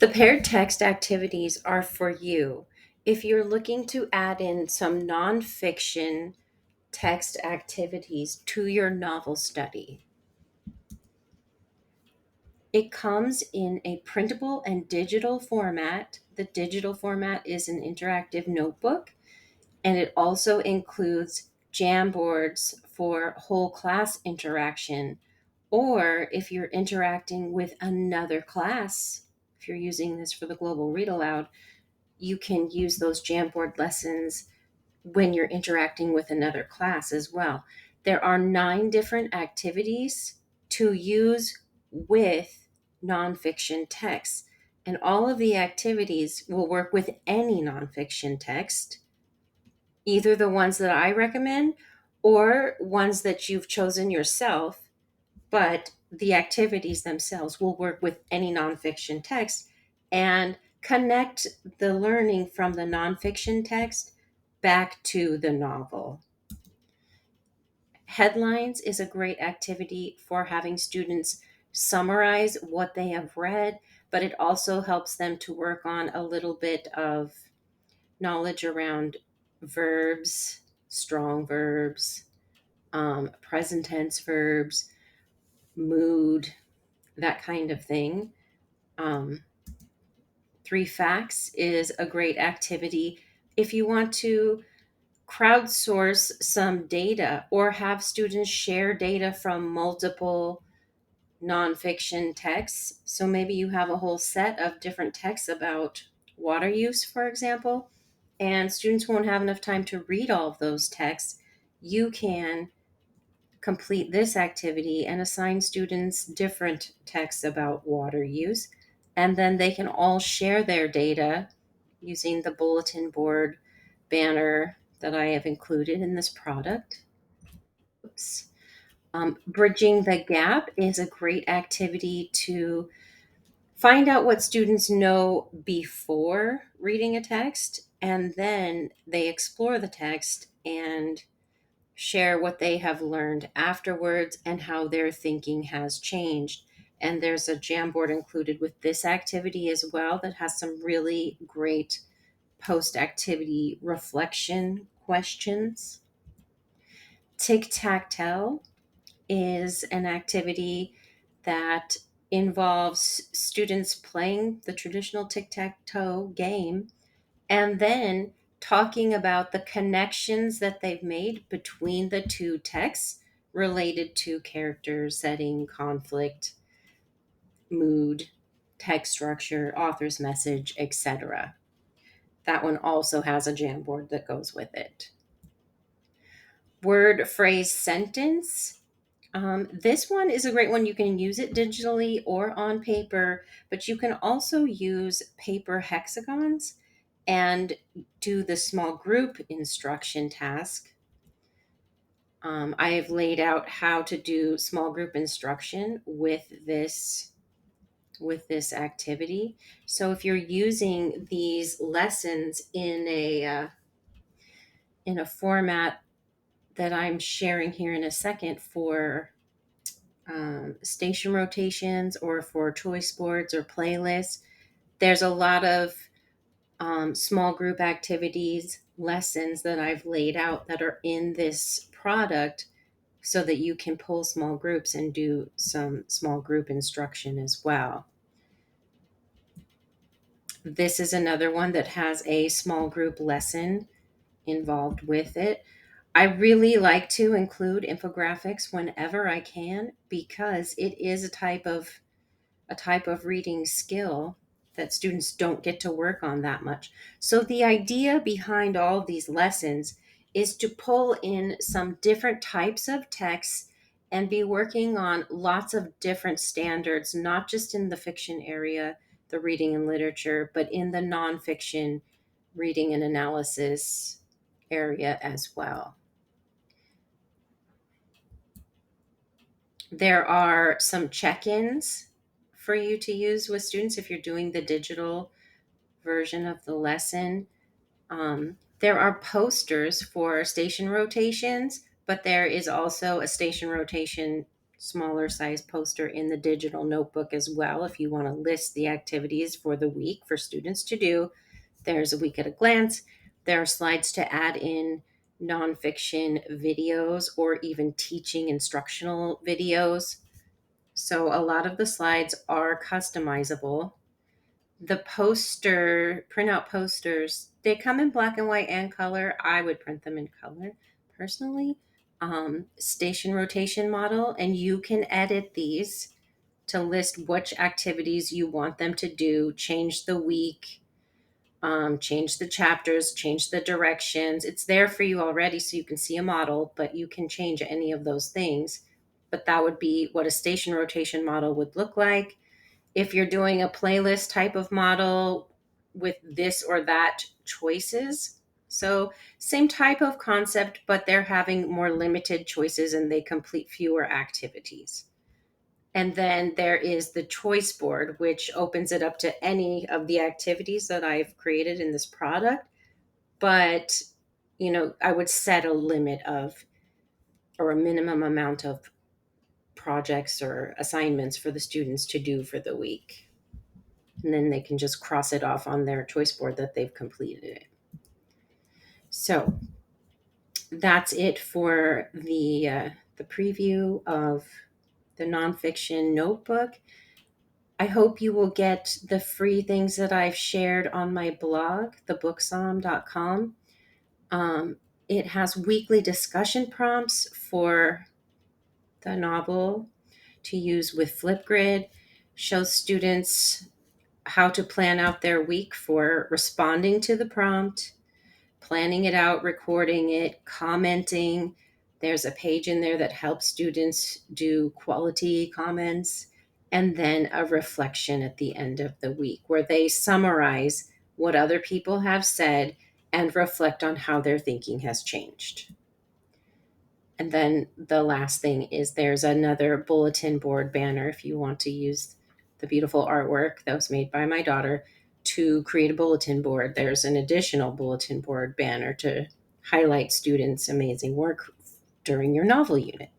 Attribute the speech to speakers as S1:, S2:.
S1: The paired text activities are for you. If you're looking to add in some nonfiction text activities to your novel study, it comes in a printable and digital format. The digital format is an interactive notebook, and it also includes Jamboards for whole class interaction. Or if you're interacting with another class, if you're using this for the global read aloud, you can use those Jamboard lessons when you're interacting with another class as well. There are 9 different activities to use with nonfiction text, and all of the activities will work with any nonfiction text, either the ones that I recommend or ones that you've chosen yourself, but the activities themselves will work with any nonfiction text and connect the learning from the nonfiction text back to the novel. Headlines is a great activity for having students summarize what they have read, but it also helps them to work on a little bit of knowledge around verbs, strong verbs, present tense verbs, mood, that kind of thing. Um, Three Facts is a great activity if you want to crowdsource some data or have students share data from multiple nonfiction texts. So maybe you have a whole set of different texts about water use, for example, and students won't have enough time to read all of those texts. You can complete this activity and assign students different texts about water use, and then they can all share their data using the bulletin board banner that I have included in this product. Oops. Bridging the gap is a great activity to find out what students know before reading a text, and then they explore the text and share what they have learned afterwards and how their thinking has changed. And there's a Jamboard included with this activity as well that has some really great post activity reflection questions. Tic Tac Toe is an activity that involves students playing the traditional tic tac toe game and then talking about the connections that they've made between the two texts related to character, setting, conflict, mood, text structure, author's message, etc. That one also has a Jamboard that goes with it. Word, phrase, sentence. This one is a great one. You can use it digitally or on paper, but you can also use paper hexagons and do the small group instruction task. I have laid out how to do small group instruction with this activity. So if you're using these lessons in a format that I'm sharing here in a second for station rotations or for choice boards or playlists, there's a lot of small group activities, lessons that I've laid out that are in this product so that you can pull small groups and do some small group instruction as well. This is another one that has a small group lesson involved with it. I really like to include infographics whenever I can because it is a type of reading skill that students don't get to work on that much. So the idea behind all of these lessons is to pull in some different types of texts and be working on lots of different standards, not just in the fiction area, the reading and literature, but in the nonfiction reading and analysis area as well. There are some check ins for you to use with students if you're doing the digital version of the lesson. There are posters for station rotations, but there is also a station rotation smaller size poster in the digital notebook as well if you want to list the activities for the week for students to do. There's a week at a glance. There are slides to add in nonfiction videos or even teaching instructional videos. So a lot of the slides are customizable. The printout posters, they come in black and white and color. I would print them in color personally. Station rotation model, and you can edit these to list which activities you want them to do, change the week, change the chapters, change the directions. It's there for you already so you can see a model, but you can change any of those things. But that would be what a station rotation model would look like. If you're doing a playlist type of model with this or that choices, so same type of concept, but they're having more limited choices and they complete fewer activities. And then there is the choice board, which opens it up to any of the activities that I've created in this product. But, I would set a limit of or a minimum amount of projects or assignments for the students to do for the week. And then they can just cross it off on their choice board that they've completed it. So that's it for the preview of the nonfiction notebook. I hope you will get the free things that I've shared on my blog, thebooksom.com. It has weekly discussion prompts for the novel to use with Flipgrid, shows students how to plan out their week for responding to the prompt, planning it out, recording it, commenting. There's a page in there that helps students do quality comments, and then a reflection at the end of the week where they summarize what other people have said and reflect on how their thinking has changed. And then the last thing is there's another bulletin board banner if you want to use the beautiful artwork that was made by my daughter to create a bulletin board. There's an additional bulletin board banner to highlight students' amazing work during your novel unit.